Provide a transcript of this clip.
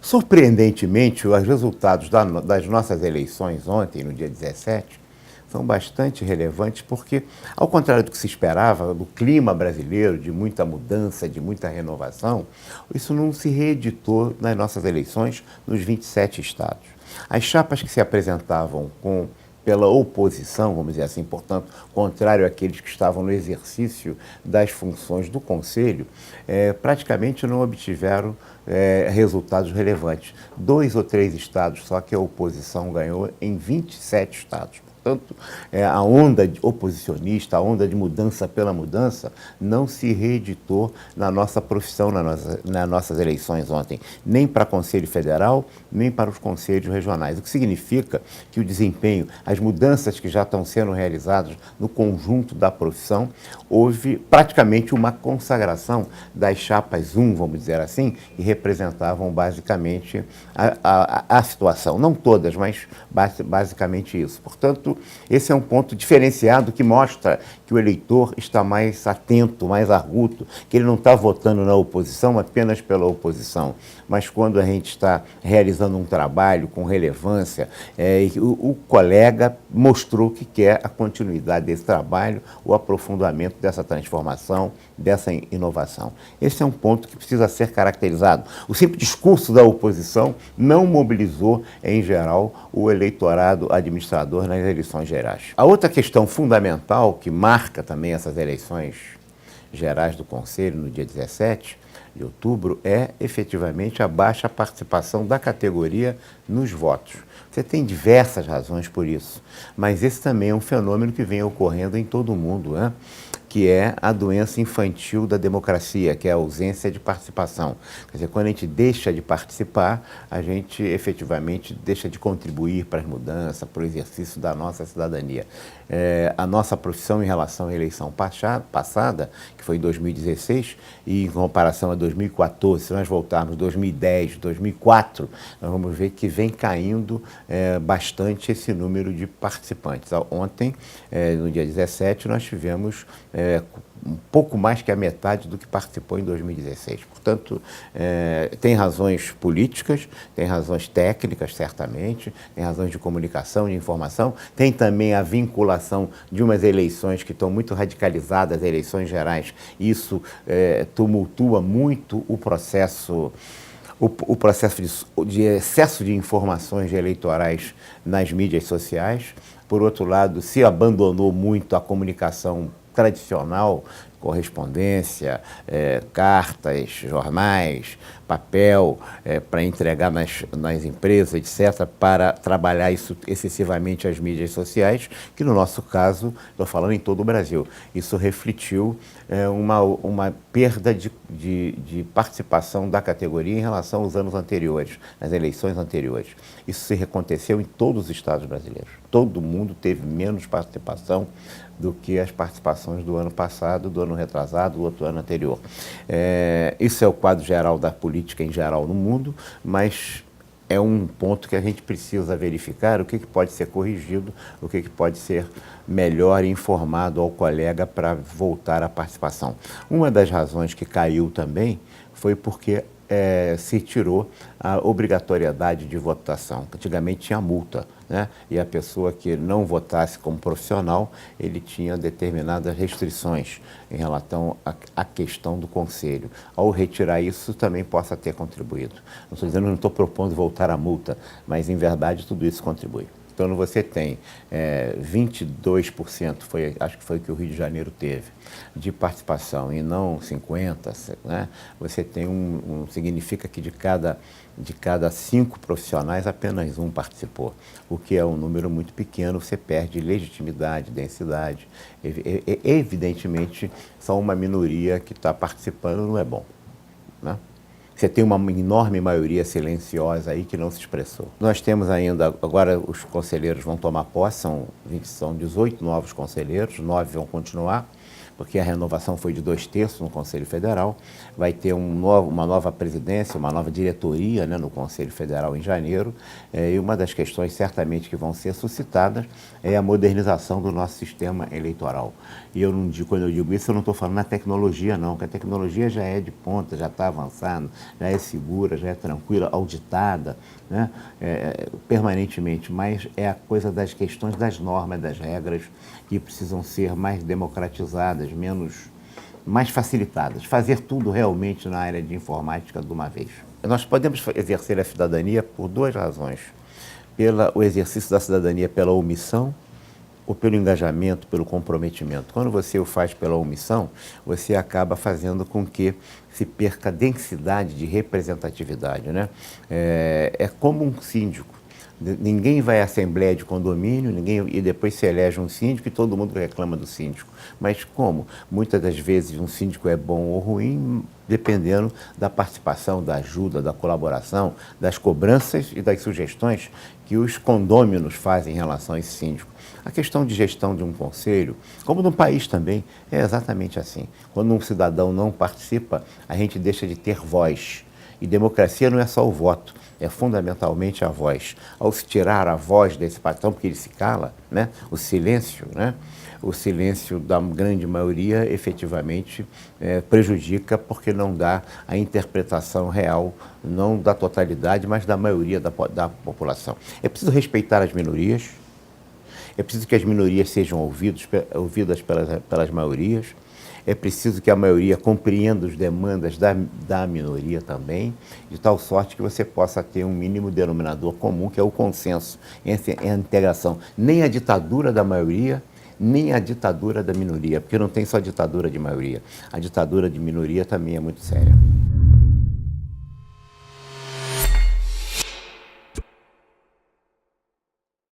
Surpreendentemente, os resultados das nossas eleições ontem, no dia 17, são bastante relevantes porque, ao contrário do que se esperava, do clima brasileiro, de muita mudança, de muita renovação, isso não se reeditou nas nossas eleições nos 27 estados. As chapas que se apresentavam pela oposição, vamos dizer assim, portanto, contrário àqueles que estavam no exercício das funções do Conselho, praticamente não obtiveram resultados relevantes. 2 ou 3 estados só que a oposição ganhou em 27 estados. Portanto, a onda oposicionista, a onda de mudança pela mudança, não se reeditou na nossa profissão, nas nossas eleições ontem, nem para Conselho Federal, nem para os conselhos regionais. O que significa que o desempenho, as mudanças que já estão sendo realizadas no conjunto da profissão, houve praticamente uma consagração das chapas 1, vamos dizer assim, que representavam basicamente a situação. Não todas, mas basicamente isso. Portanto, esse é um ponto diferenciado que mostra que o eleitor está mais atento, mais arguto, que ele não está votando na oposição apenas pela oposição, mas quando a gente está realizando um trabalho com relevância, o colega mostrou que quer a continuidade desse trabalho, o aprofundamento dessa transformação, dessa inovação. Esse é um ponto que precisa ser caracterizado. O simples discurso da oposição não mobilizou, em geral, o eleitorado administrador nas eleições gerais. A outra questão fundamental que marca também essas eleições gerais do Conselho no dia 17 de outubro é, efetivamente, a baixa participação da categoria nos votos. Você tem diversas razões por isso, mas esse também é um fenômeno que vem ocorrendo em todo o mundo, né? Que é a doença infantil da democracia, que é a ausência de participação. Quer dizer, quando a gente deixa de participar, a gente efetivamente deixa de contribuir para as mudanças, para o exercício da nossa cidadania. A nossa profissão em relação à eleição passada, que foi em 2016, e em comparação a 2014, se nós voltarmos 2010, 2004, nós vamos ver que vem caindo bastante esse número de participantes. Ontem, no dia 17, nós tivemos um pouco mais que a metade do que participou em 2016. Portanto, tem razões políticas, tem razões técnicas, certamente, tem razões de comunicação, de informação, tem também a vinculação de umas eleições que estão muito radicalizadas, eleições gerais. Isso tumultua muito o processo de excesso de informações eleitorais nas mídias sociais. Por outro lado, se abandonou muito a comunicação tradicional, correspondência, cartas, jornais, papel, para entregar nas empresas, etc., para trabalhar isso excessivamente as mídias sociais, que no nosso caso, estou falando em todo o Brasil, isso refletiu uma perda de participação da categoria em relação aos anos anteriores, às eleições anteriores. Isso se aconteceu em todos os estados brasileiros. Todo mundo teve menos participação do que as participações do ano passado, do ano retrasado, do outro ano anterior. Isso é o quadro geral da política em geral no mundo, mas é um ponto que a gente precisa verificar o que pode ser corrigido, o que pode ser melhor informado ao colega para voltar à participação. Uma das razões que caiu também foi porque se tirou a obrigatoriedade de votação. Antigamente tinha multa, né? E a pessoa que não votasse como profissional, ele tinha determinadas restrições em relação à questão do conselho. Ao retirar isso, também possa ter contribuído. Não estou dizendo, não estou propondo voltar à multa, mas, em verdade, tudo isso contribui. Então, você tem 22%, acho que foi o que o Rio de Janeiro teve, de participação e não 50%, né? Você tem significa que de cada 5 profissionais, apenas 1 participou, o que é um número muito pequeno, você perde legitimidade, densidade. Evidentemente, só uma minoria que está participando não é bom, né? Você tem uma enorme maioria silenciosa aí que não se expressou. Nós temos ainda, agora os conselheiros vão tomar posse, são 18 novos conselheiros, 9 vão continuar. porque a renovação foi de 2/3 no Conselho Federal, vai ter uma nova presidência, uma nova diretoria, né, no Conselho Federal em janeiro, e uma das questões certamente que vão ser suscitadas é a modernização do nosso sistema eleitoral. E eu não digo, quando eu digo isso, eu não estou falando na tecnologia não, porque a tecnologia já é de ponta, já está avançando, já é segura, já é tranquila, auditada, né, permanentemente, mas é a coisa das questões das normas, das regras, que precisam ser mais democratizadas, mais facilitadas, fazer tudo realmente na área de informática de uma vez. Nós podemos exercer a cidadania por duas razões: o exercício da cidadania pela omissão ou pelo engajamento, pelo comprometimento. Quando você o faz pela omissão, você acaba fazendo com que se perca a densidade de representatividade, né? É como um síndico. Ninguém vai à assembleia de condomínio, e depois se elege um síndico e todo mundo reclama do síndico. Mas como? Muitas das vezes um síndico é bom ou ruim, dependendo da participação, da ajuda, da colaboração, das cobranças e das sugestões que os condôminos fazem em relação a esse síndico. A questão de gestão de um conselho, como no país também, é exatamente assim. Quando um cidadão não participa, a gente deixa de ter voz. E democracia não é só o voto, é fundamentalmente a voz. Ao se tirar a voz desse patrão, porque ele se cala, né? O silêncio da grande maioria efetivamente prejudica, porque não dá a interpretação real, não da totalidade, mas da maioria da população. É preciso respeitar as minorias, é preciso que as minorias sejam ouvidas pelas maiorias, é preciso que a maioria compreenda as demandas da minoria também, de tal sorte que você possa ter um mínimo denominador comum, que é o consenso, a integração. Nem a ditadura da maioria, nem a ditadura da minoria, porque não tem só ditadura de maioria. A ditadura de minoria também é muito séria.